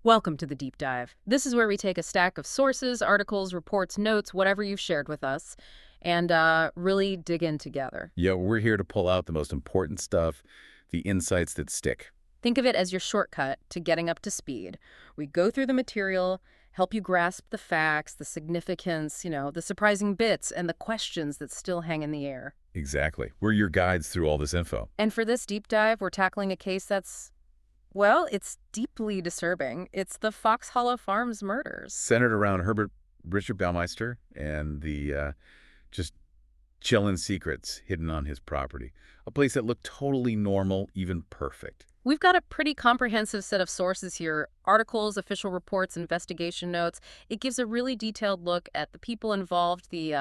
Welcome to the Deep Dive. This is where we take a stack of sources, articles, reports, notes, whatever you've shared with us, and really dig in together. Yeah, we're here to pull out the most important stuff, the insights that stick. Think of it as your shortcut to getting up to speed. We go through the material, help you grasp the facts, the significance, the surprising bits, and the questions that still hang in the air. Exactly. We're your guides through all this info. And for this deep dive, we're tackling a case that's, well, it's deeply disturbing. It's the Fox Hollow Farms murders. Centered around Herbert Richard Baumeister and the just chilling secrets hidden on his property. A place that looked totally normal, even perfect. We've got a pretty comprehensive set of sources here, articles, official reports, investigation notes. It gives a really detailed look at the people involved, the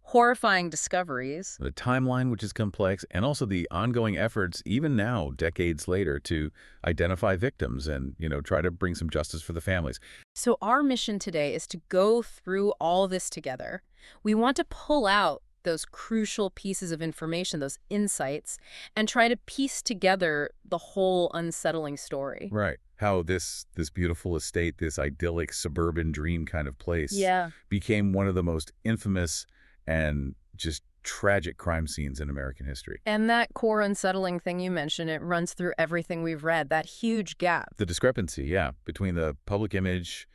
horrifying discoveries. The timeline, which is complex, and also the ongoing efforts, even now, decades later, to identify victims and, try to bring some justice for the families. So our mission today is to go through all this together. We want to pull out those crucial pieces of information, those insights, and try to piece together the whole unsettling story. Right. How this beautiful estate, this idyllic suburban dream kind of place, Yeah. became one of the most infamous and just tragic crime scenes in American history. And that core unsettling thing you mentioned, it runs through everything we've read, that huge gap. The discrepancy, yeah, between the public image,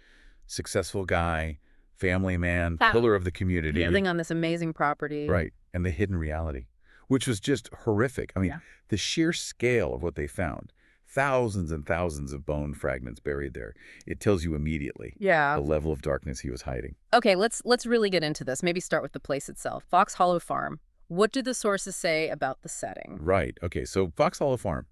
successful guy, family man, Ah. pillar of the community, Living on this amazing property. right, and the hidden reality, which was just horrific. I mean, Yeah. the sheer scale of what they found, thousands and thousands of bone fragments buried there, it tells you immediately Yeah. the level of darkness he was hiding. Okay, let's really get into this. Maybe start with the place itself. Fox Hollow Farm. What do the sources say about the setting? Right. Okay. So Fox Hollow Farm,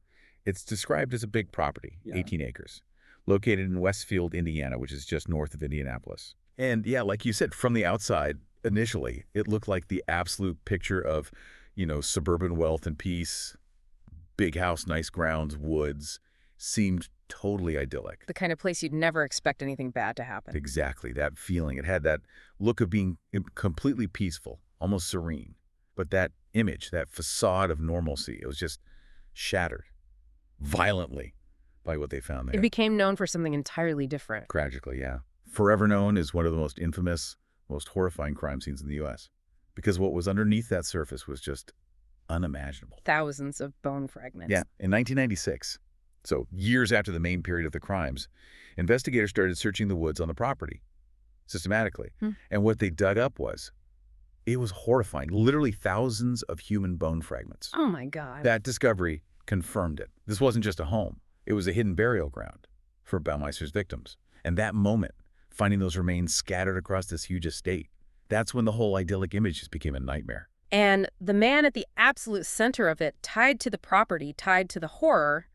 it's described as a big property, Yeah. 18 acres, located in Westfield, Indiana, which is just north of Indianapolis. And yeah, like you said, from the outside, initially, it looked like the absolute picture of, suburban wealth and peace, big house, nice grounds, woods, seemed totally idyllic. The kind of place you'd never expect anything bad to happen. Exactly. That feeling. It had that look of being completely peaceful, almost serene. But that image, that facade of normalcy, it was just shattered violently by what they found It there. became known for something entirely different. Tragically, yeah. Forever known as one of the most infamous, most horrifying crime scenes in the U.S. Because what was underneath that surface was just unimaginable. Thousands of bone fragments. Yeah. In 1996, so years after the main period of the crimes, investigators started searching the woods on the property systematically. And what they dug up it was horrifying. Literally thousands of human bone fragments. Oh my God. That discovery confirmed it. This wasn't just a home. It was a hidden burial ground for Baumeister's victims. And that moment, finding those remains scattered across this huge estate, that's when the whole idyllic image just became a nightmare. And the man at the absolute center of it, tied to the property, tied to the horror,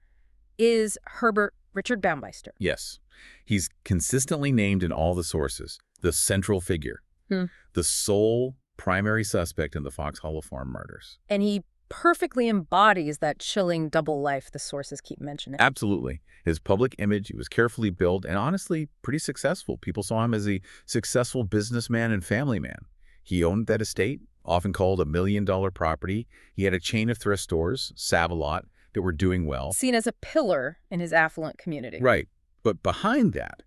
is Herbert Richard Baumeister. Yes. He's consistently named in all the sources, the central figure, the sole primary suspect in the Fox Hollow Farm murders. And he perfectly embodies that chilling double life the sources keep mentioning. Absolutely. His public image, he was carefully built and honestly pretty successful. People saw him as a successful businessman and family man. He owned that estate, often called $1 million property. He had a chain of thrift stores, Save-A-Lot, that were doing well. Seen as a pillar in his affluent community. Right. But behind that,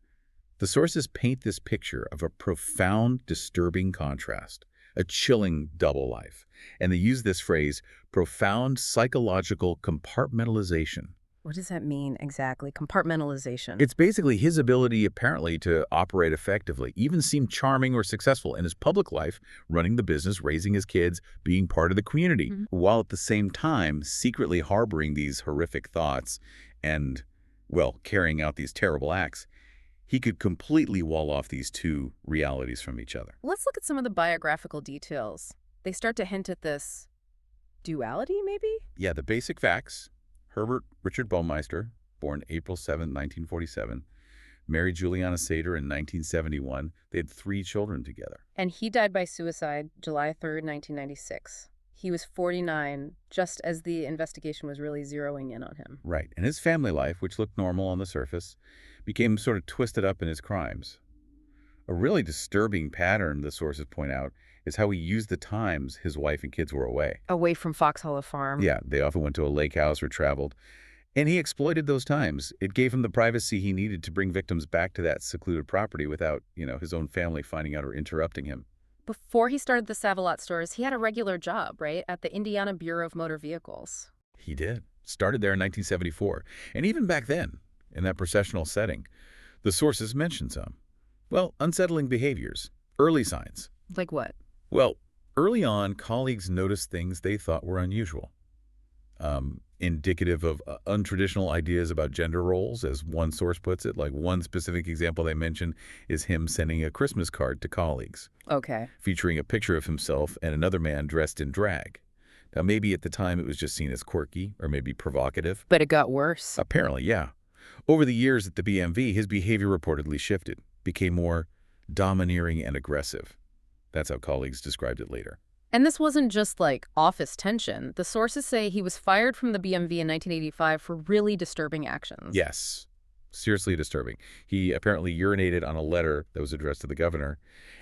the sources paint this picture of a profound, disturbing contrast, a chilling double life. And they use this phrase, profound psychological compartmentalization. What does that mean exactly? Compartmentalization. It's basically his ability, apparently, to operate effectively, even seem charming or successful in his public life, running the business, raising his kids, being part of the community, while at the same time secretly harboring these horrific thoughts and, well, carrying out these terrible acts. He could completely wall off these two realities from each other. Let's look at some of the biographical details. They start to hint at this duality, maybe? Yeah, the basic facts. Herbert Richard Baumeister, born April 7, 1947, married Juliana Sater in 1971. They had 3 children together. And he died by suicide July 3rd, 1996. He was 49, just as the investigation was really zeroing in on him. Right. And his family life, which looked normal on the surface, became sort of twisted up in his crimes. A really disturbing pattern, the sources point out, is how he used the times his wife and kids were away. Away from Fox Hollow Farm. Yeah, they often went to a lake house or traveled. And he exploited those times. It gave him the privacy he needed to bring victims back to that secluded property without, his own family finding out or interrupting him. Before he started the Save-A-Lot stores, he had a regular job, right, at the Indiana Bureau of Motor Vehicles. He did. Started there in 1974. And even back then, in that processional setting, the sources mention some. Well, unsettling behaviors, early signs. Like what? Well, early on, colleagues noticed things they thought were unusual. Indicative of untraditional ideas about gender roles, as one source puts it. Like one specific example they mention is him sending a Christmas card to colleagues, Okay. featuring a picture of himself and another man dressed in drag. Now, maybe at the time it was just seen as quirky or maybe provocative. But it got worse. Apparently, yeah. Over the years at the BMV, his behavior reportedly shifted, became more domineering and aggressive. That's how colleagues described it later. And this wasn't just like office tension. The sources say he was fired from the BMV in 1985 for really disturbing actions. Yes. Seriously disturbing. He apparently urinated on a letter that was addressed to the governor.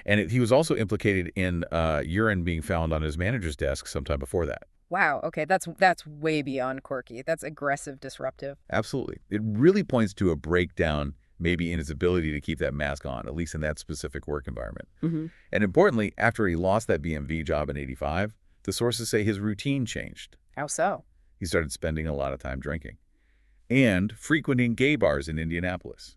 And he was also implicated in urine being found on his manager's desk sometime before that. Wow, okay, that's way beyond quirky. That's aggressive, disruptive. Absolutely. It really points to a breakdown maybe in his ability to keep that mask on, at least in that specific work environment. Mm-hmm. And importantly, after he lost that BMV job in '85, the sources say his routine changed. How so? He started spending a lot of time drinking and frequenting gay bars in Indianapolis.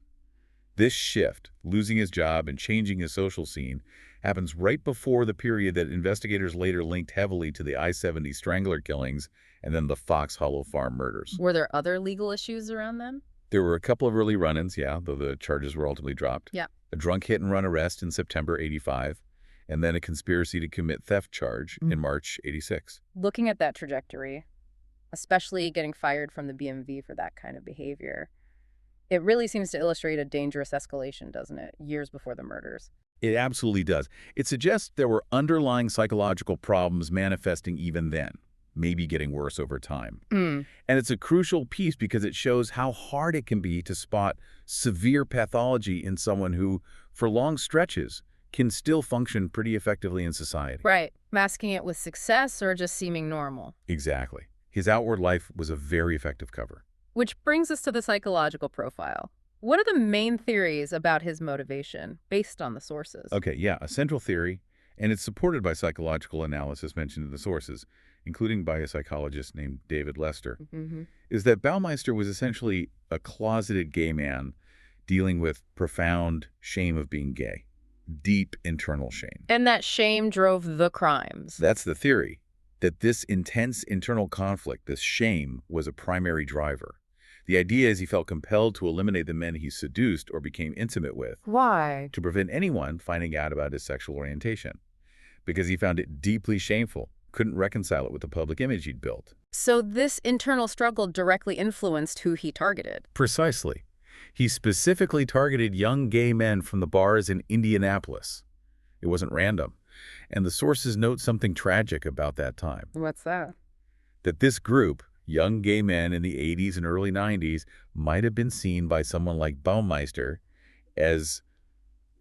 This shift, losing his job and changing his social scene, happens right before the period that investigators later linked heavily to the I-70 Strangler killings and then the Fox Hollow Farm murders. Were there other legal issues around then? There were a couple of early run-ins, yeah, though the charges were ultimately dropped. Yeah. A drunk hit-and-run arrest in September '85, and then a conspiracy to commit theft charge in March '86. Looking at that trajectory, especially getting fired from the BMV for that kind of behavior, it really seems to illustrate a dangerous escalation, doesn't it? Years before the murders. It absolutely does. It suggests there were underlying psychological problems manifesting even then, maybe getting worse over time. And it's a crucial piece because it shows how hard it can be to spot severe pathology in someone who, for long stretches, can still function pretty effectively in society. Right. Masking it with success or just seeming normal. Exactly. His outward life was a very effective cover. Which brings us to the psychological profile. What are the main theories about his motivation based on the sources? Okay, yeah, a central theory, and it's supported by psychological analysis mentioned in the sources, including by a psychologist named David Lester, is that Baumeister was essentially a closeted gay man dealing with profound shame of being gay, deep internal shame. And that shame drove the crimes. That's the theory, that this intense internal conflict, this shame, was a primary driver. The idea is he felt compelled to eliminate the men he seduced or became intimate with Why? to prevent anyone finding out about his sexual orientation, because he found it deeply shameful, couldn't reconcile it with the public image he'd built. So this internal struggle directly influenced who he targeted. Precisely. He specifically targeted young gay men from the bars in Indianapolis. It wasn't random. And the sources note something tragic about that time. What's that? That this group, young gay men in the '80s and early '90s, might have been seen by someone like Baumeister as,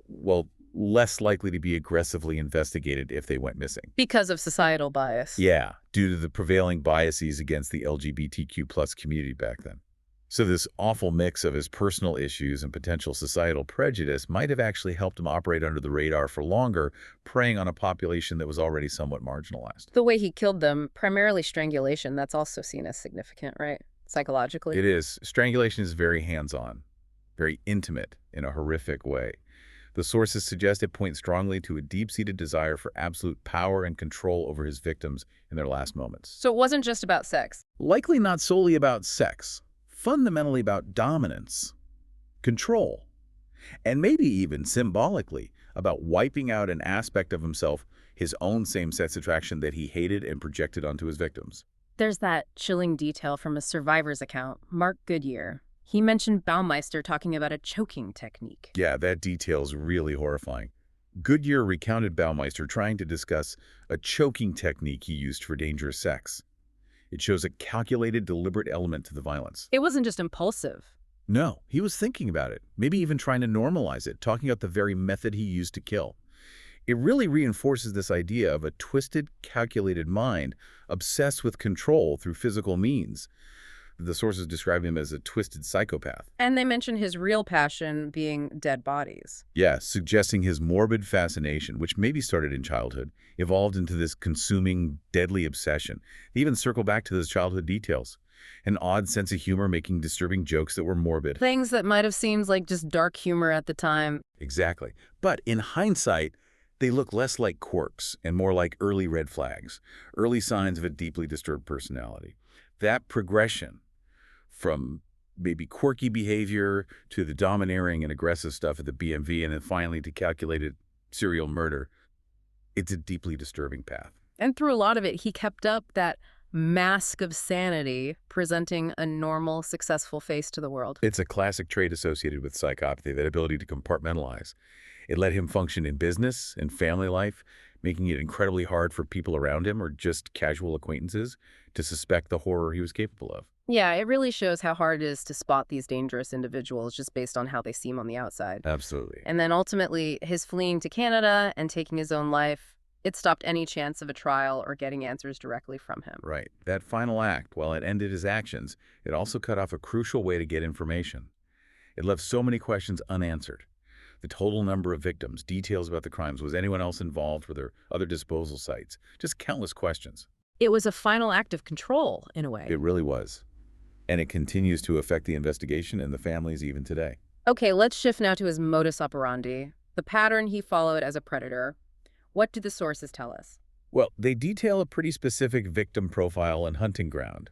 well, less likely to be aggressively investigated if they went missing. Because of societal bias. Yeah, due to the prevailing biases against the LGBTQ+ community back then. So this awful mix of his personal issues and potential societal prejudice might have actually helped him operate under the radar for longer, preying on a population that was already somewhat marginalized. The way he killed them, primarily strangulation, that's also seen as significant, right? Psychologically. It is. Strangulation is very hands-on, very intimate in a horrific way. The sources suggest it points strongly to a deep-seated desire for absolute power and control over his victims in their last moments. So it wasn't just about sex. Likely not solely about sex, fundamentally about dominance, control, and maybe even symbolically about wiping out an aspect of himself, his own same-sex attraction that he hated and projected onto his victims. There's that chilling detail from a survivor's account, Mark Goodyear. He mentioned Baumeister talking about a choking technique. Yeah, that detail is really horrifying. Goodyear recounted Baumeister trying to discuss a choking technique he used for dangerous sex. It shows a calculated, deliberate element to the violence. It wasn't just impulsive. No, he was thinking about it, maybe even trying to normalize it, talking about the very method he used to kill. It really reinforces this idea of a twisted, calculated mind obsessed with control through physical means. The sources describe him as a twisted psychopath. And they mention his real passion being dead bodies. Yeah, suggesting his morbid fascination, which maybe started in childhood, evolved into this consuming, deadly obsession. They even circle back to those childhood details. An odd sense of humor making disturbing jokes that were morbid. Things that might have seemed like just dark humor at the time. Exactly. But in hindsight, they look less like quirks and more like early red flags, early signs of a deeply disturbed personality. That progression from maybe quirky behavior to the domineering and aggressive stuff at the BMV and then finally to calculated serial murder, it's a deeply disturbing path. And through a lot of it, he kept up that mask of sanity, presenting a normal, successful face to the world. It's a classic trait associated with psychopathy, that ability to compartmentalize. It let him function in business and family life, making it incredibly hard for people around him or just casual acquaintances to suspect the horror he was capable of. Yeah, it really shows how hard it is to spot these dangerous individuals just based on how they seem on the outside. Absolutely. And then ultimately, his fleeing to Canada and taking his own life, it stopped any chance of a trial or getting answers directly from him. Right. That final act, while it ended his actions, it also cut off a crucial way to get information. It left so many questions unanswered. The total number of victims, details about the crimes, was anyone else involved, were there other disposal sites? Just countless questions. It was a final act of control, in a way. It really was. And it continues to affect the investigation and the families even today. Okay, let's shift now to his modus operandi, the pattern he followed as a predator. What do the sources tell us? Well, they detail a pretty specific victim profile and hunting ground.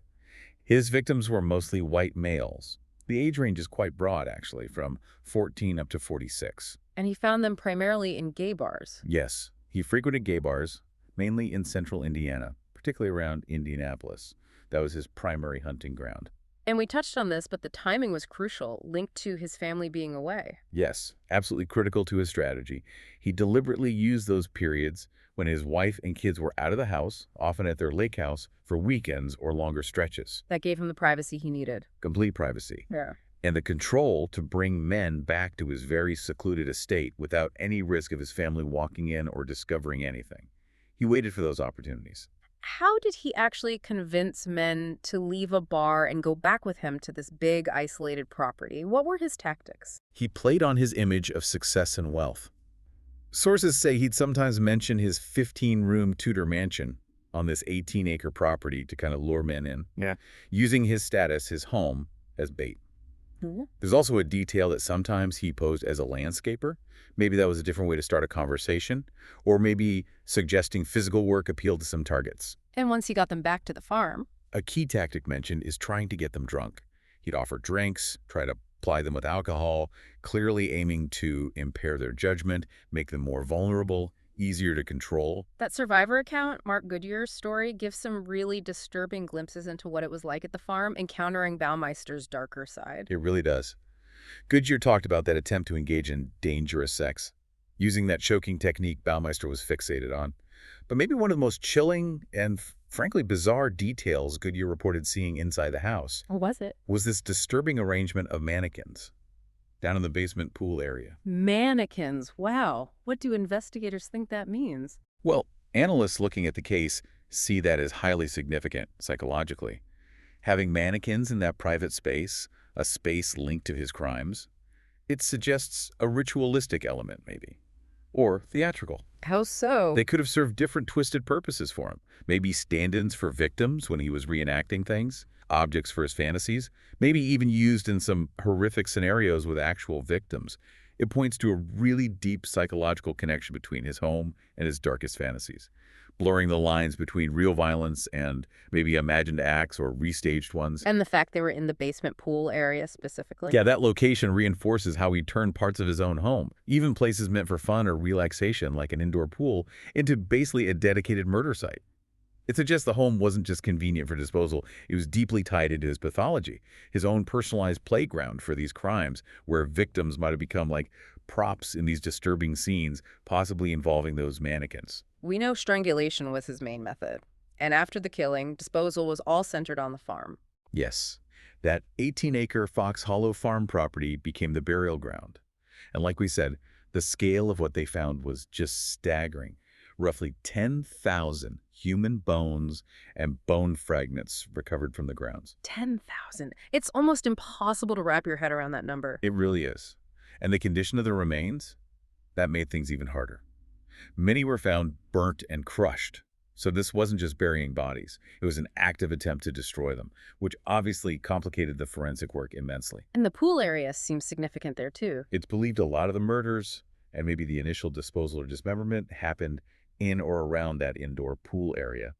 His victims were mostly white males. The age range is quite broad, actually, from 14 up to 46. And he found them primarily in gay bars. Yes, he frequented gay bars, mainly in central Indiana, particularly around Indianapolis. That was his primary hunting ground. And we touched on this, but the timing was crucial, linked to his family being away. Yes, absolutely critical to his strategy. He deliberately used those periods when his wife and kids were out of the house, often at their lake house, for weekends or longer stretches. That gave him the privacy he needed. Complete privacy. Yeah. And the control to bring men back to his very secluded estate without any risk of his family walking in or discovering anything. He waited for those opportunities. How did he actually convince men to leave a bar and go back with him to this big, isolated property? What were his tactics? He played on his image of success and wealth. Sources say he'd sometimes mention his 15-room Tudor mansion on this 18-acre property to kind of lure men in, using his status, his home, as bait. There's also a detail that sometimes he posed as a landscaper. Maybe that was a different way to start a conversation, or maybe suggesting physical work appealed to some targets. And once he got them back to the farm, A key tactic mentioned is trying to get them drunk. He'd offer drinks, try to ply them with alcohol, clearly aiming to impair their judgment, make them more vulnerable, easier to control. that survivor account, Mark Goodyear's story, gives some really disturbing glimpses into what it was like at the farm, encountering Baumeister's darker side. It really does. Goodyear talked about that attempt to engage in dangerous sex, using that choking technique Baumeister was fixated on. But maybe one of the most chilling and frankly bizarre details Goodyear reported seeing inside the house Or was it? was this disturbing arrangement of mannequins down in the basement pool area. Mannequins. Wow. What do investigators think that means? Well, analysts looking at the case see that as highly significant psychologically. Having mannequins in that private space, a space linked to his crimes, it suggests a ritualistic element maybe, or theatrical. How so? They could have served different twisted purposes for him. Maybe stand-ins for victims when he was reenacting things, objects for his fantasies, maybe even used in some horrific scenarios with actual victims. It points to a really deep psychological connection between his home and his darkest fantasies, blurring the lines between real violence and maybe imagined acts or restaged ones. And the fact they were in the basement pool area specifically? Yeah, that location reinforces how he turned parts of his own home, even places meant for fun or relaxation like an indoor pool, into basically a dedicated murder site. It suggests the home wasn't just convenient for disposal, it was deeply tied into his pathology, his own personalized playground for these crimes, where victims might have become like props in these disturbing scenes, possibly involving those mannequins. We know strangulation was his main method. And after the killing, disposal was all centered on the farm. Yes, that 18-acre Fox Hollow farm property became the burial ground. And like we said, the scale of what they found was just staggering. roughly 10,000 human bones and bone fragments recovered from the grounds. 10,000. It's almost impossible to wrap your head around that number. It really is. And the condition of the remains, that made things even harder. Many were found burnt and crushed. So this wasn't just burying bodies. It was an active attempt to destroy them, which obviously complicated the forensic work immensely. And the pool area seems significant there, too. It's believed a lot of the murders and maybe the initial disposal or dismemberment happened in or around that indoor pool area,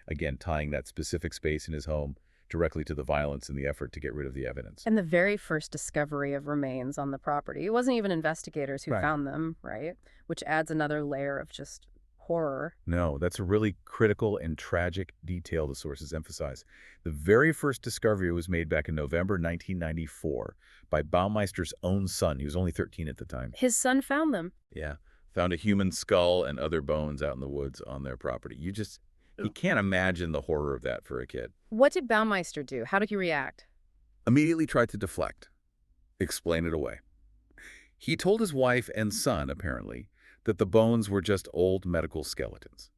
again, tying that specific space in his home directly to the violence in the effort to get rid of the evidence. And the very first discovery of remains on the property, it wasn't even investigators who Right. found them, right? Which adds another layer of just horror. No, that's a really critical and tragic detail the sources emphasize. The very first discovery was made back in November 1994 by Baumeister's own son. He was only 13 at the time. His son found them. Yeah, found a human skull and other bones out in the woods on their property. You can't imagine the horror of that for a kid. What did Baumeister do? How did he react? Immediately tried to deflect, explain it away. He told his wife and son, apparently, that the bones were just old medical skeletons.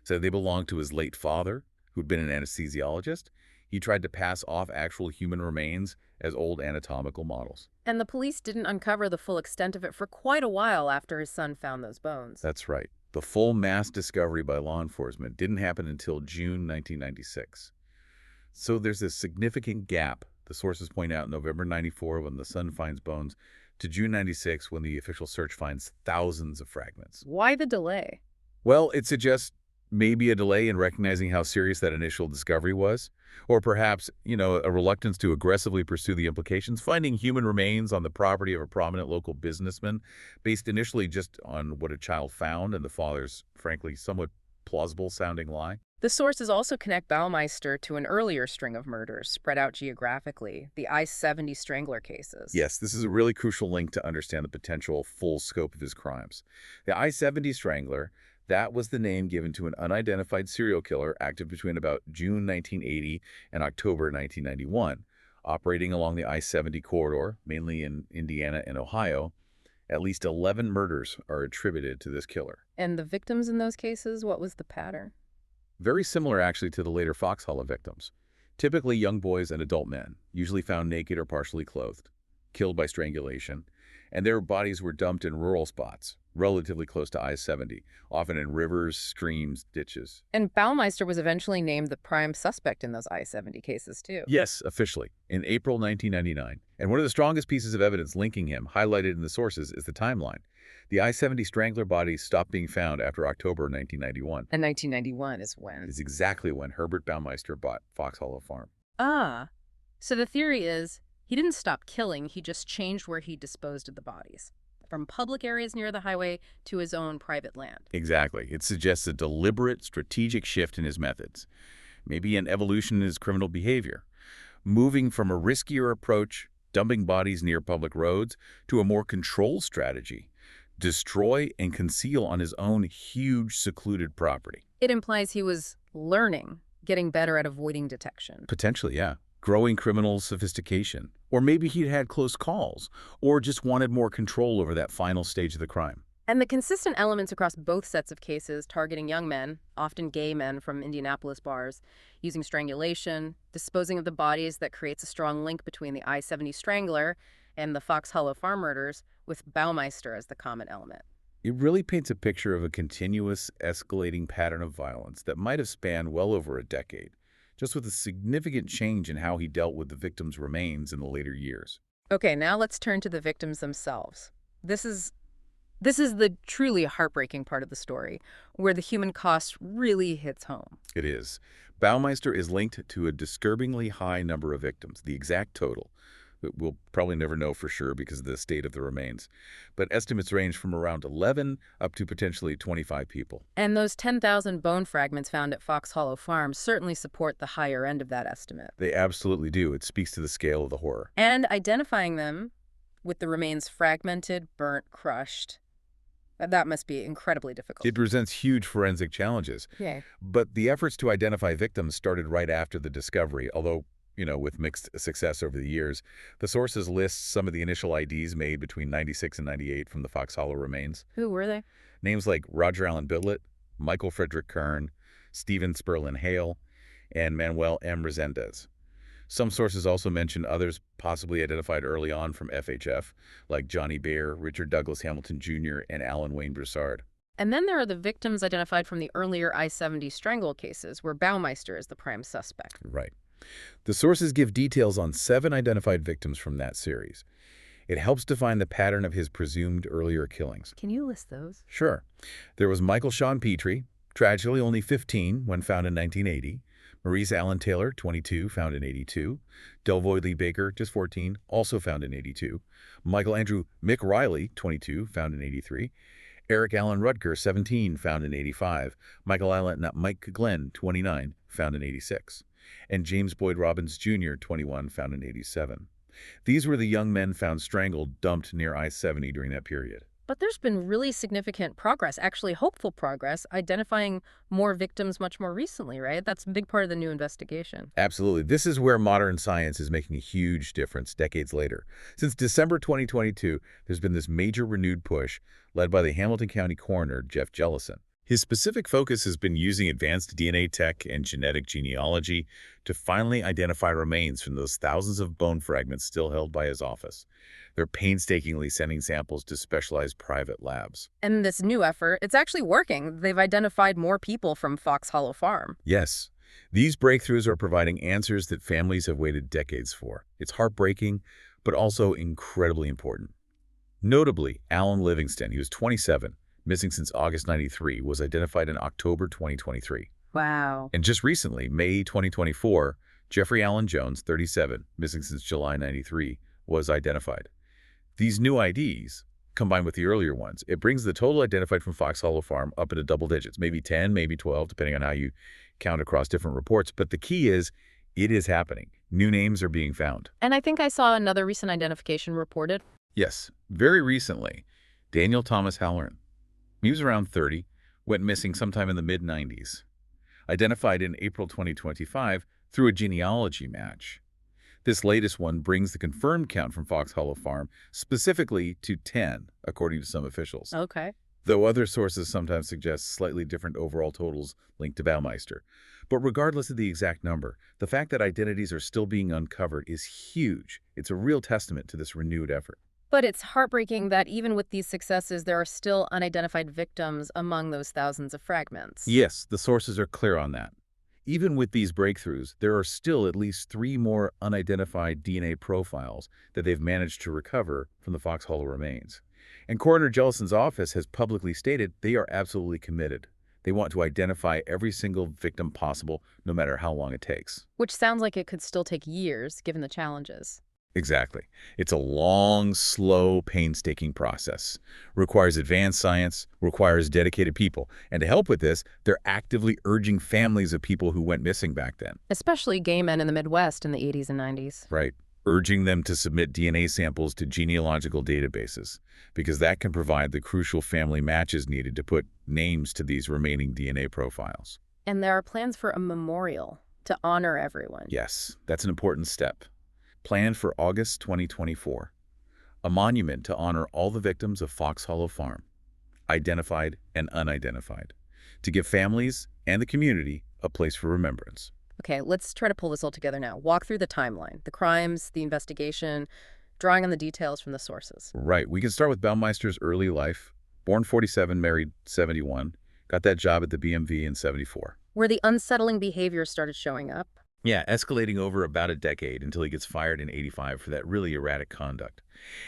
Said they belonged to his late father, who'd been an anesthesiologist. He tried to pass off actual human remains as old anatomical models. And the police didn't uncover the full extent of it for quite a while after his son found those bones. That's right. The full mass discovery by law enforcement didn't happen until June 1996. So there's this significant gap, the sources point out, November 94 when the son finds bones, to June 96 when the official search finds thousands of fragments. Why the delay? Well, it suggests maybe a delay in recognizing how serious that initial discovery was, or perhaps, a reluctance to aggressively pursue the implications, finding human remains on the property of a prominent local businessman, based initially just on what a child found and the father's, frankly, somewhat plausible-sounding lie. The sources also connect Baumeister to an earlier string of murders spread out geographically, the I-70 Strangler cases. Yes, this is a really crucial link to understand the potential full scope of his crimes. The I-70 Strangler, that was the name given to an unidentified serial killer active between about June 1980 and October 1991, operating along the I-70 corridor, mainly in Indiana and Ohio. At least 11 murders are attributed to this killer. And the victims in those cases, what was the pattern? Very similar, actually, to the later Fox Hollow victims. Typically young boys and adult men, usually found naked or partially clothed, killed by strangulation, and their bodies were dumped in rural spots, relatively close to I-70, often in rivers, streams, ditches. And Baumeister was eventually named the prime suspect in those I-70 cases, too. Yes, officially, in April 1999. And one of the strongest pieces of evidence linking him, highlighted in the sources, is the timeline. The I-70 Strangler bodies stopped being found after October 1991. And 1991 is when? Is exactly when Herbert Baumeister bought Fox Hollow Farm. Ah, so the theory is he didn't stop killing, he just changed where he disposed of the bodies, from public areas near the highway to his own private land. Exactly. It suggests a deliberate, strategic shift in his methods, maybe an evolution in his criminal behavior, moving from a riskier approach, dumping bodies near public roads, to a more controlled strategy, destroy and conceal on his own huge, secluded property. It implies he was learning, getting better at avoiding detection. Potentially, yeah. Growing criminal sophistication. Or maybe he'd had close calls, or just wanted more control over that final stage of the crime. And the consistent elements across both sets of cases targeting young men, often gay men from Indianapolis bars, using strangulation, disposing of the bodies that creates a strong link between the I-70 Strangler and the Fox Hollow Farm murders, with Baumeister as the common element. It really paints a picture of a continuous, escalating pattern of violence that might have spanned well over a decade, just with a significant change in how he dealt with the victims' remains in the later years. Okay, now let's turn to the victims themselves. This is the truly heartbreaking part of the story, where the human cost really hits home. It is. Baumeister is linked to a disturbingly high number of victims, the exact total. We'll probably never know for sure because of the state of the remains. But estimates range from around 11 up to potentially 25 people. And those 10,000 bone fragments found at Fox Hollow Farm certainly support the higher end of that estimate. They absolutely do. It speaks to the scale of the horror. And identifying them with the remains fragmented, burnt, crushed, that must be incredibly difficult. It presents huge forensic challenges. Yeah. But the efforts to identify victims started right after the discovery, although with mixed success over the years. The sources list some of the initial IDs made between 96 and 98 from the Fox Hollow remains. Who were they? Names like Roger Allen Bidlett, Michael Frederick Kern, Stephen Sperlin Hale, and Manuel M. Resendez. Some sources also mention others possibly identified early on from FHF, like Johnny Baer, Richard Douglas Hamilton Jr., and Alan Wayne Broussard. And then there are the victims identified from the earlier I-70 strangle cases, where Baumeister is the prime suspect. Right. The sources give details on 7 identified victims from that series. It helps define the pattern of his presumed earlier killings. Can you list those? Sure. There was Michael Sean Petrie, tragically only 15 when found in 1980. Maurice Allen Taylor, 22, found in 82. Delvoye Lee Baker, just 14, also found in 82. Michael Andrew Mick Riley, 22, found in 83. Eric Allen Rutger, 17, found in 85. Mike Glenn, 29, found in 86. And James Boyd Robbins Jr., 21, found in 87. These were the young men found strangled, dumped near I-70 during that period. But there's been really significant progress, actually hopeful progress, identifying more victims much more recently, right? That's a big part of the new investigation. Absolutely. This is where modern science is making a huge difference decades later. Since December 2022, there's been this major renewed push led by the Hamilton County coroner, Jeff Jellison. His specific focus has been using advanced DNA tech and genetic genealogy to finally identify remains from those thousands of bone fragments still held by his office. They're painstakingly sending samples to specialized private labs. And this new effort, it's actually working. They've identified more people from Fox Hollow Farm. Yes, these breakthroughs are providing answers that families have waited decades for. It's heartbreaking, but also incredibly important. Notably, Alan Livingston, he was 27, missing since August 93, was identified in October 2023. Wow. And just recently, May 2024, Jeffrey Allen Jones, 37, missing since July 93, was identified. These new IDs, combined with the earlier ones, it brings the total identified from Fox Hollow Farm up into double digits, maybe 10, maybe 12, depending on how you count across different reports. But the key is, it is happening. New names are being found. And I think I saw another recent identification reported. Yes, very recently, Daniel Thomas Halloran. He was around 30, went missing sometime in the mid-90s. Identified in April 2025 through a genealogy match. This latest one brings the confirmed count from Fox Hollow Farm specifically to 10, according to some officials. Okay. Though other sources sometimes suggest slightly different overall totals linked to Baumeister. But regardless of the exact number, the fact that identities are still being uncovered is huge. It's a real testament to this renewed effort. But it's heartbreaking that even with these successes, there are still unidentified victims among those thousands of fragments. Yes, the sources are clear on that. Even with these breakthroughs, there are still at least 3 more unidentified DNA profiles that they've managed to recover from the Fox Hollow remains. And Coroner Jellison's office has publicly stated they are absolutely committed. They want to identify every single victim possible, no matter how long it takes. Which sounds like it could still take years, given the challenges. Exactly. It's a long, slow, painstaking process. Requires advanced science, requires dedicated people. And to help with this, they're actively urging families of people who went missing back then. Especially gay men in the Midwest in the 80s and 90s. Right. Urging them to submit DNA samples to genealogical databases, because that can provide the crucial family matches needed to put names to these remaining DNA profiles. And there are plans for a memorial to honor everyone. Yes, that's an important step. Planned for August 2024. A monument to honor all the victims of Fox Hollow Farm, identified and unidentified, to give families and the community a place for remembrance. Okay, let's try to pull this all together now. Walk through the timeline, the crimes, the investigation, drawing on the details from the sources. Right. We can start with Baumeister's early life. Born 47, married 71. Got that job at the BMV in 74. Where the unsettling behavior started showing up. Yeah, escalating over about a decade until he gets fired in 85 for that really erratic conduct.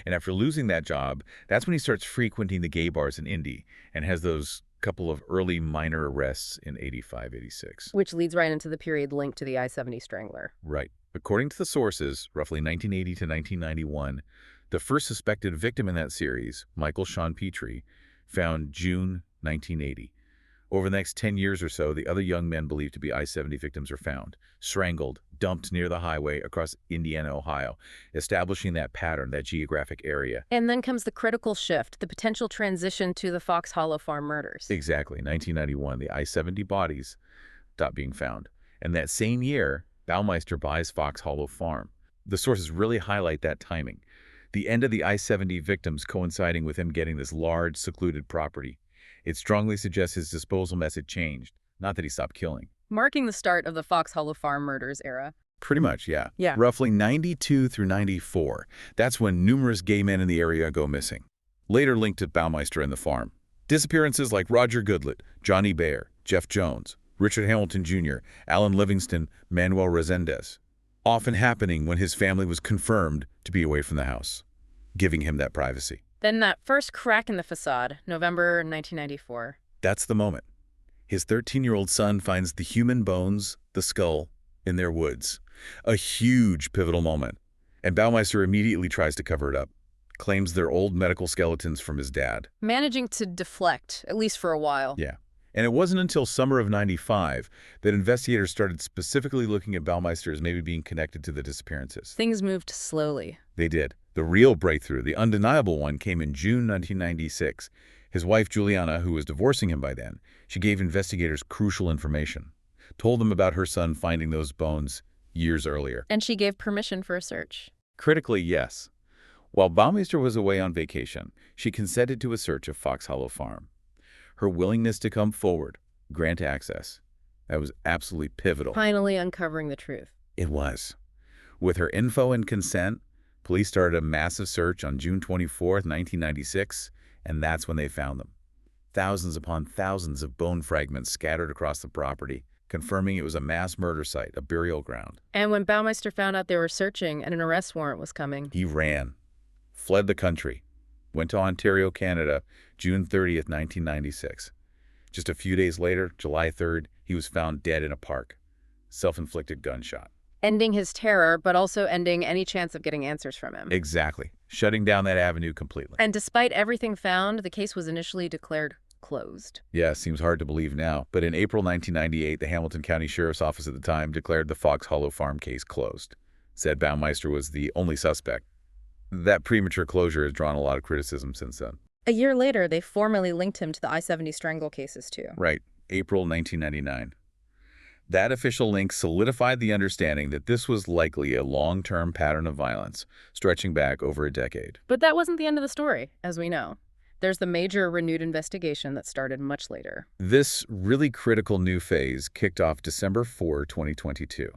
And after losing that job, that's when he starts frequenting the gay bars in Indy and has those couple of early minor arrests in 85, 86. Which leads right into the period linked to the I-70 Strangler. Right. According to the sources, roughly 1980 to 1991, the first suspected victim in that series, Michael Sean Petrie, found June 1980. Over the next 10 years or so, the other young men believed to be I-70 victims are found, strangled, dumped near the highway across Indiana, Ohio, establishing that pattern, that geographic area. And then comes the critical shift, the potential transition to the Fox Hollow Farm murders. Exactly. 1991, the I-70 bodies stopped being found. And that same year, Baumeister buys Fox Hollow Farm. The sources really highlight that timing. The end of the I-70 victims coinciding with him getting this large, secluded property. It strongly suggests his disposal method changed, not that he stopped killing. Marking the start of the Fox Hollow Farm murders era. Pretty much, yeah. Yeah. Roughly 92 through 94. That's when numerous gay men in the area go missing, later linked to Baumeister and the farm. Disappearances like Roger Goodlett, Johnny Bayer, Jeff Jones, Richard Hamilton Jr., Alan Livingston, Manuel Resendez, often happening when his family was confirmed to be away from the house, giving him that privacy. Then that first crack in the facade, November 1994. That's the moment. His 13-year-old son finds the human bones, the skull, in their woods. A huge pivotal moment. And Baumeister immediately tries to cover it up, claims they're old medical skeletons from his dad. Managing to deflect, at least for a while. Yeah. And it wasn't until summer of '95 that investigators started specifically looking at Baumeister as maybe being connected to the disappearances. Things moved slowly. They did. The real breakthrough, the undeniable one, came in June 1996. His wife, Juliana, who was divorcing him by then, she gave investigators crucial information, told them about her son finding those bones years earlier. And she gave permission for a search. Critically, yes. While Baumeister was away on vacation, she consented to a search of Fox Hollow Farm. Her willingness to come forward, grant access, that was absolutely pivotal. Finally uncovering the truth. It was. With her info and consent, police started a massive search on June 24, 1996, and that's when they found them. Thousands upon thousands of bone fragments scattered across the property, confirming it was a mass murder site, a burial ground. And when Baumeister found out they were searching and an arrest warrant was coming, he ran, fled the country, went to Ontario, Canada, June 30th, 1996. Just a few days later, July 3rd, he was found dead in a park. Self-inflicted gunshot. ending his terror, but also ending any chance of getting answers from him. Exactly. Shutting down that avenue completely. And despite everything found, the case was initially declared closed. Yeah, seems hard to believe now. But in April 1998, the Hamilton County Sheriff's Office at the time declared the Fox Hollow Farm case closed. Said Baumeister was the only suspect. That premature closure has drawn a lot of criticism since then. A year later, they formally linked him to the I-70 strangle cases, too. Right. April 1999. That official link solidified the understanding that this was likely a long-term pattern of violence, stretching back over a decade. But that wasn't the end of the story, as we know. There's the major renewed investigation that started much later. This really critical new phase kicked off December 4, 2022.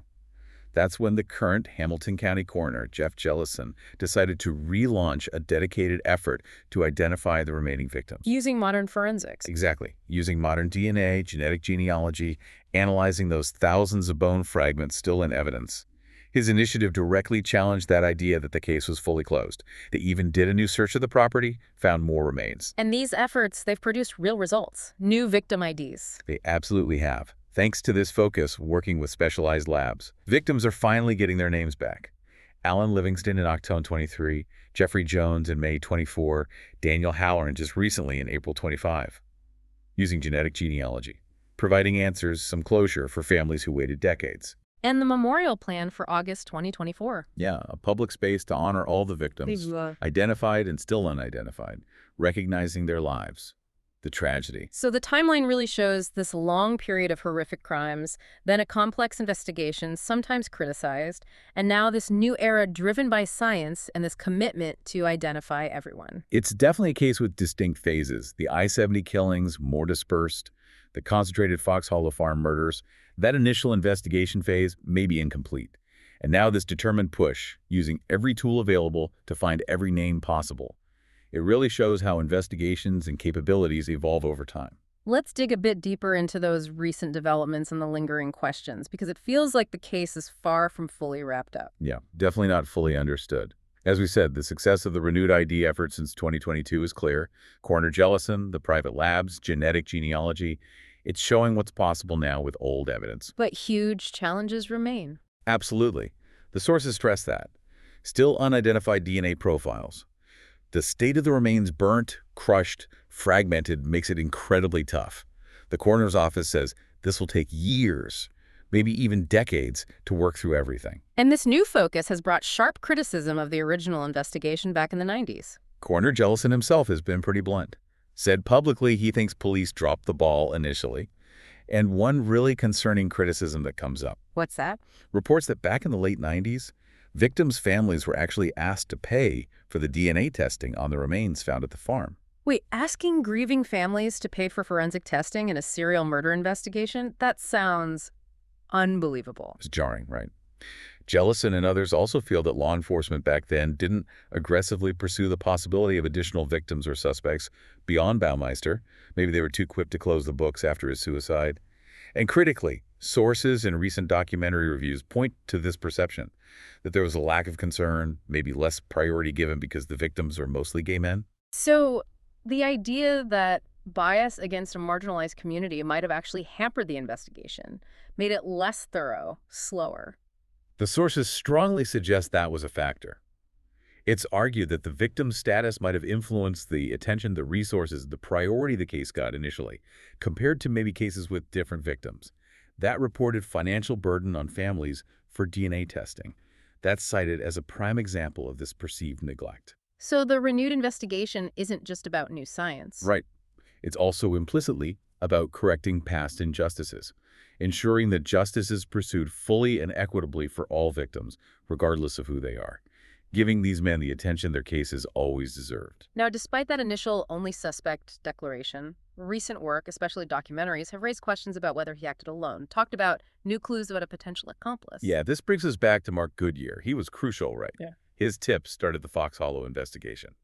That's when the current Hamilton County coroner, Jeff Jellison, decided to relaunch a dedicated effort to identify the remaining victims. Using modern forensics. Exactly. Using modern DNA, genetic genealogy, analyzing those thousands of bone fragments still in evidence. His initiative directly challenged that idea that the case was fully closed. They even did a new search of the property, found more remains. And these efforts, they've produced real results. New victim IDs. They absolutely have. Thanks to this focus, working with specialized labs, victims are finally getting their names back. Alan Livingston in October 23, Jeffrey Jones in May 24, Daniel Halloran just recently in April 25. Using genetic genealogy, providing answers, some closure for families who waited decades. And the memorial plan for August 2024. Yeah, a public space to honor all the victims, identified and still unidentified, recognizing their lives. The tragedy. So the timeline really shows this long period of horrific crimes, then a complex investigation, sometimes criticized, and now this new era driven by science and this commitment to identify everyone. It's definitely a case with distinct phases. The I-70 killings, more dispersed. The concentrated Fox Hollow Farm murders. That initial investigation phase may be incomplete. And now this determined push, using every tool available to find every name possible. It really shows how investigations and capabilities evolve over time. Let's dig a bit deeper into those recent developments and the lingering questions, because it feels like the case is far from fully wrapped up. Yeah, definitely not fully understood. As we said, the success of the renewed ID effort since 2022 is clear. Coroner Jellison, the private labs, genetic genealogy, it's showing what's possible now with old evidence. But huge challenges remain. Absolutely. The sources stress that. Still unidentified DNA profiles. The state of the remains burnt, crushed, fragmented makes it incredibly tough. The coroner's office says this will take years, maybe even decades, to work through everything. And this new focus has brought sharp criticism of the original investigation back in the 90s. Coroner Jellison himself has been pretty blunt. Said publicly he thinks police dropped the ball initially. And one really concerning criticism that comes up. What's that? Reports that back in the late 90s, victims' families were actually asked to pay for the DNA testing on the remains found at the farm. Wait, asking grieving families to pay for forensic testing in a serial murder investigation? That sounds unbelievable. It's jarring, right? Jellison and others also feel that law enforcement back then didn't aggressively pursue the possibility of additional victims or suspects beyond Baumeister. Maybe they were too quick to close the books after his suicide. And critically, sources and recent documentary reviews point to this perception, that there was a lack of concern, maybe less priority given because the victims are mostly gay men. So the idea that bias against a marginalized community might have actually hampered the investigation, made it less thorough, slower. The sources strongly suggest that was a factor. It's argued that the victim's status might have influenced the attention, the resources, the priority the case got initially, compared to maybe cases with different victims. That reported financial burden on families for DNA testing. That's cited as a prime example of this perceived neglect. So the renewed investigation isn't just about new science. Right. It's also implicitly about correcting past injustices, ensuring that justice is pursued fully and equitably for all victims, regardless of who they are, giving these men the attention their cases always deserved. Now, despite that initial only suspect declaration, recent work, especially documentaries, have raised questions about whether he acted alone, talked about new clues about a potential accomplice. Yeah, this brings us back to Mark Goodyear. He was crucial, right? Yeah. His tips started the Fox Hollow investigation.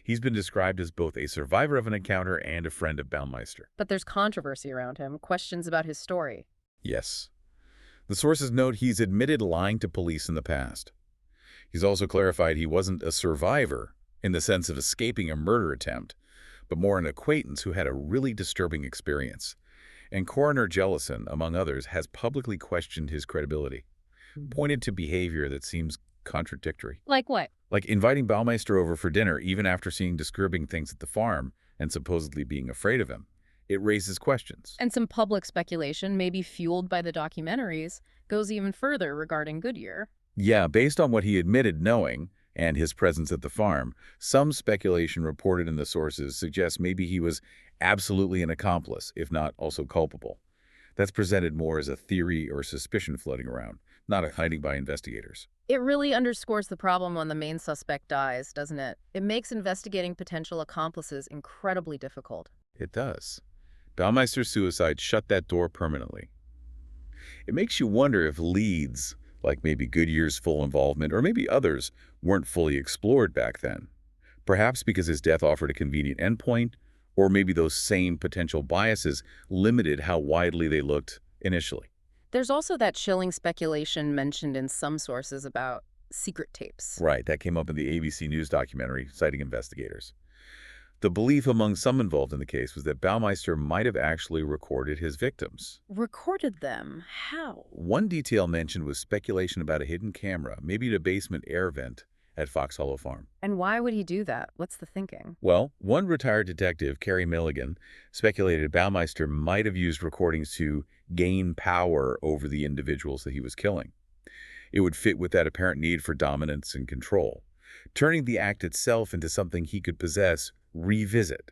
He's been described as both a survivor of an encounter and a friend of Baumeister. But there's controversy around him, questions about his story. Yes. The sources note he's admitted lying to police in the past. He's also clarified he wasn't a survivor in the sense of escaping a murder attempt, but more an acquaintance who had a really disturbing experience. And Coroner Jellison, among others, has publicly questioned his credibility, pointed to behavior that seems contradictory. Like what? Like inviting Baumeister over for dinner even after seeing disturbing things at the farm and supposedly being afraid of him. It raises questions. And some public speculation, maybe fueled by the documentaries, goes even further regarding Goodyear. Yeah, based on what he admitted knowing and his presence at the farm, some speculation reported in the sources suggests maybe he was absolutely an accomplice, if not also culpable. That's presented more as a theory or suspicion floating around, not a hiding by investigators. It really underscores the problem when the main suspect dies, doesn't it? It makes investigating potential accomplices incredibly difficult. It does. Baumeister's suicide shut that door permanently. It makes you wonder if leads, like maybe Goodyear's full involvement or maybe others, weren't fully explored back then. Perhaps because his death offered a convenient endpoint, or maybe those same potential biases limited how widely they looked initially. There's also that chilling speculation mentioned in some sources about secret tapes. Right, that came up in the ABC News documentary, citing investigators. The belief among some involved in the case was that Baumeister might have actually recorded his victims. Recorded them? How? One detail mentioned was speculation about a hidden camera, maybe in a basement air vent at Fox Hollow Farm. And why would he do that? What's the thinking? Well, one retired detective, Carrie Milligan, speculated Baumeister might have used recordings to gain power over the individuals that he was killing. It would fit with that apparent need for dominance and control, turning the act itself into something he could possess, revisit,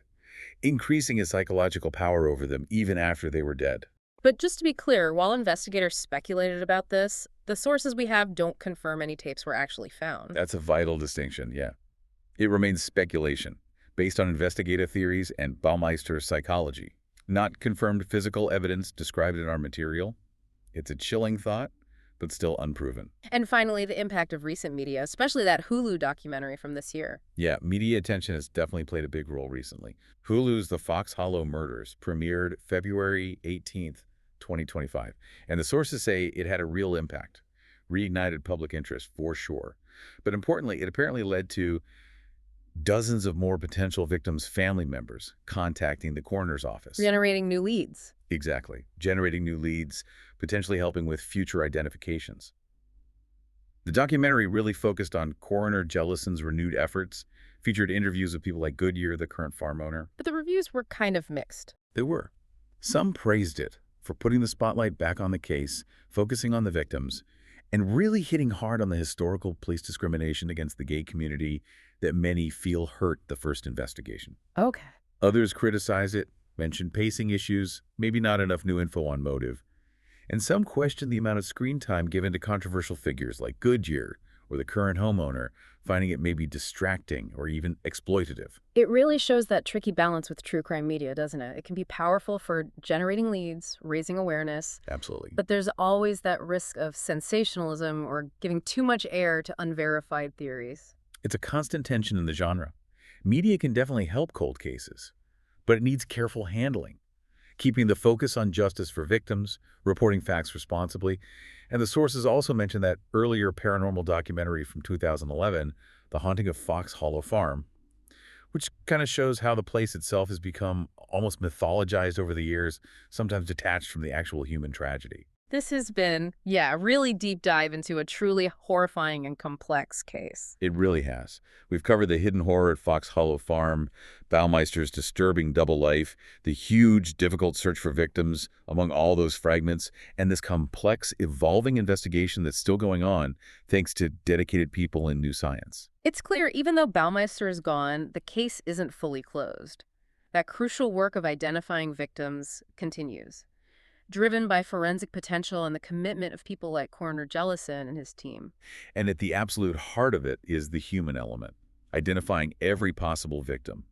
increasing his psychological power over them even after they were dead. But just to be clear, while investigators speculated about this, the sources we have don't confirm any tapes were actually found. That's a vital distinction, yeah. It remains speculation, based on investigative theories and Baumeister's psychology, not confirmed physical evidence described in our material. It's a chilling thought, but still unproven. And finally, the impact of recent media, especially that Hulu documentary from this year. Yeah, media attention has definitely played a big role recently. Hulu's The Fox Hollow Murders premiered February 18th, 2025, and the sources say it had a real impact, reignited public interest for sure. But importantly, it apparently led to dozens of more potential victims' family members contacting the coroner's office. Generating new leads. Exactly. Generating new leads, potentially helping with future identifications. The documentary really focused on Coroner Jellison's renewed efforts, featured interviews with people like Goodyear, the current farm owner. But the reviews were kind of mixed. They were. Some praised it for putting the spotlight back on the case, focusing on the victims, and really hitting hard on the historical police discrimination against the gay community that many feel hurt the first investigation. Okay. Others criticize it, mention pacing issues, maybe not enough new info on motive, and some question the amount of screen time given to controversial figures like Goodyear or the current homeowner finding it may be distracting or even exploitative. It really shows that tricky balance with true crime media, doesn't it? It can be powerful for generating leads, raising awareness, Absolutely. but there's always that risk of sensationalism or giving too much air to unverified theories. It's a constant tension in the genre. Media can definitely help cold cases, but it needs careful handling, keeping the focus on justice for victims, reporting facts responsibly, and the sources also mentioned that earlier paranormal documentary from 2011, The Haunting of Fox Hollow Farm, which kind of shows how the place itself has become almost mythologized over the years, sometimes detached from the actual human tragedy. This has been, a really deep dive into a truly horrifying and complex case. It really has. We've covered the hidden horror at Fox Hollow Farm, Baumeister's disturbing double life, the huge, difficult search for victims among all those fragments, and this complex, evolving investigation that's still going on thanks to dedicated people in new science. It's clear even though Baumeister is gone, the case isn't fully closed. That crucial work of identifying victims continues, driven by forensic potential and the commitment of people like Coroner Jellison and his team. And at the absolute heart of it is the human element, identifying every possible victim.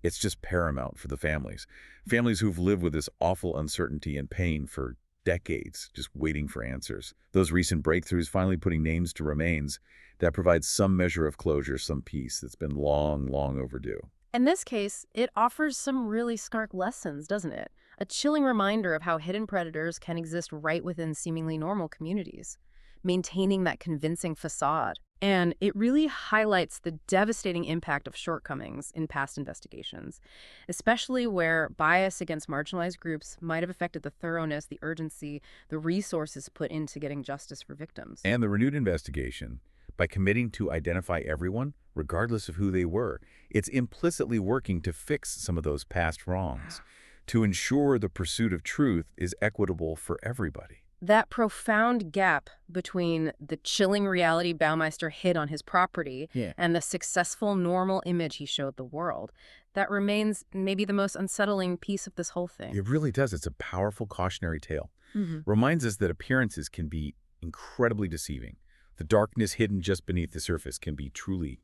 It's just paramount for the families who've lived with this awful uncertainty and pain for decades, just waiting for answers. Those recent breakthroughs finally putting names to remains, that provides some measure of closure, some peace that's been long, long overdue. In this case, it offers some really stark lessons, doesn't it? A chilling reminder of how hidden predators can exist right within seemingly normal communities, maintaining that convincing facade. And it really highlights the devastating impact of shortcomings in past investigations, especially where bias against marginalized groups might have affected the thoroughness, the urgency, the resources put into getting justice for victims. And the renewed investigation, by committing to identify everyone, regardless of who they were, it's implicitly working to fix some of those past wrongs, to ensure the pursuit of truth is equitable for everybody. That profound gap between the chilling reality Baumeister hid on his property and the successful normal image he showed the world, that remains maybe the most unsettling piece of this whole thing. It really does. It's a powerful cautionary tale. Reminds us that appearances can be incredibly deceiving. The darkness hidden just beneath the surface can be truly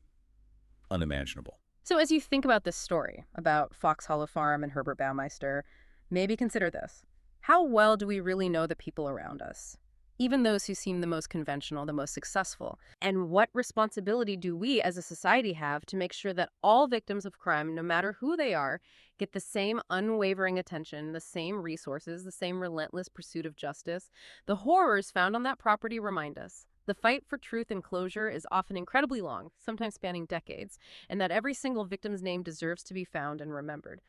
unimaginable. So as you think about this story, about Fox Hollow Farm and Herbert Baumeister, maybe consider this. How well do we really know the people around us? Even those who seem the most conventional, the most successful. And what responsibility do we as a society have to make sure that all victims of crime, no matter who they are, get the same unwavering attention, the same resources, the same relentless pursuit of justice? The horrors found on that property remind us. The fight for truth and closure is often incredibly long, sometimes spanning decades, and that every single victim's name deserves to be found and remembered.